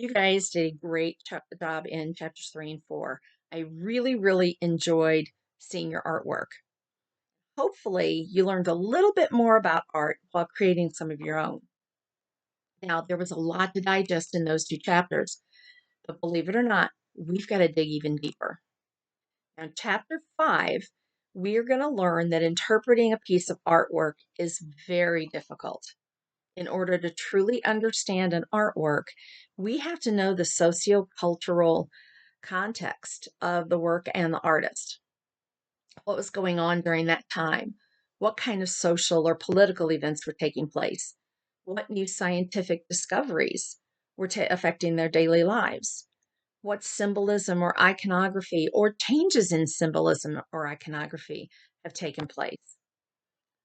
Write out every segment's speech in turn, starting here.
You guys did a great job in chapters 3 and 4. I really, really enjoyed seeing your artwork. Hopefully, you learned a little bit more about art while creating some of your own. Now, there was a lot to digest in those 2 chapters, but believe it or not, we've got to dig even deeper. Now, chapter 5, we are going to learn that interpreting a piece of artwork is very difficult. In order to truly understand an artwork, we have to know the socio-cultural context of the work and the artist. What was going on during that time? What kind of social or political events were taking place? What new scientific discoveries were affecting their daily lives? What symbolism or iconography or changes in symbolism or iconography have taken place?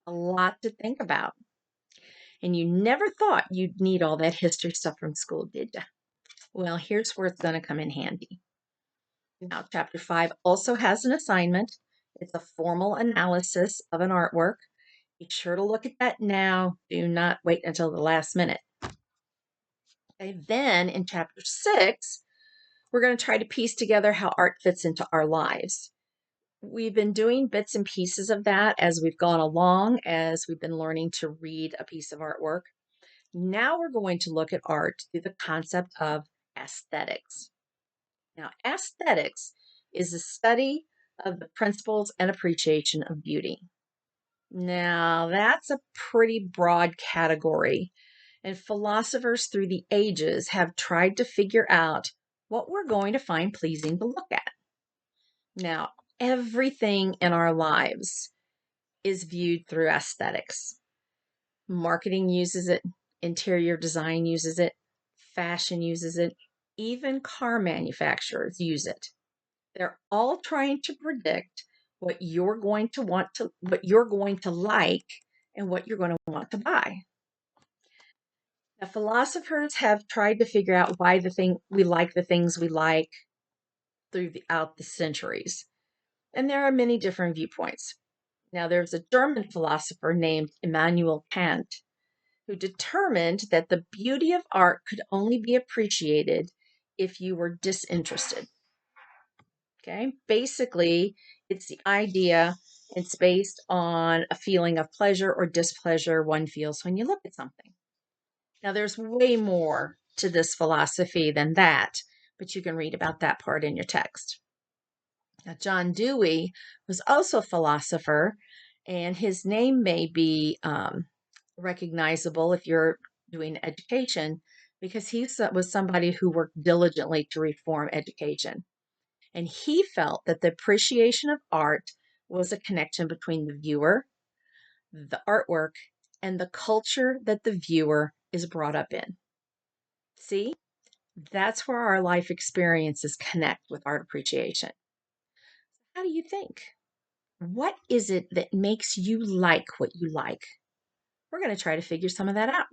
A lot to think about. And you never thought you'd need all that history stuff from school, did you? Well, here's where it's going to come in handy. Now, chapter 5 also has an assignment. It's a formal analysis of an artwork. Be sure to look at that now. Do not wait until the last minute. Okay, then in chapter 6, we're going to try to piece together how art fits into our lives. We've been doing bits and pieces of that as we've gone along, as we've been learning to read a piece of artwork. Now we're going to look at art through the concept of aesthetics. Now, aesthetics is the study of the principles and appreciation of beauty. Now, that's a pretty broad category, and philosophers through the ages have tried to figure out what we're going to find pleasing to look at. Now, everything in our lives is viewed through aesthetics. Marketing uses it, interior design uses it, fashion uses it, even car manufacturers use it. They're all trying to predict what you're going to what you're going to like and what you're going to want to buy. Now, philosophers have tried to figure out why we like the things we like throughout the centuries. And there are many different viewpoints. Now, there's a German philosopher named Immanuel Kant who determined that the beauty of art could only be appreciated if you were disinterested. Okay, basically, it's the idea, it's based on a feeling of pleasure or displeasure one feels when you look at something. Now, there's way more to this philosophy than that, but you can read about that part in your text. Now, John Dewey was also a philosopher, and his name may be recognizable if you're doing education because he was somebody who worked diligently to reform education. And he felt that the appreciation of art was a connection between the viewer, the artwork, and the culture that the viewer is brought up in. See, that's where our life experiences connect with art appreciation. How do you think? What is it that makes you like what you like? We're going to try to figure some of that out.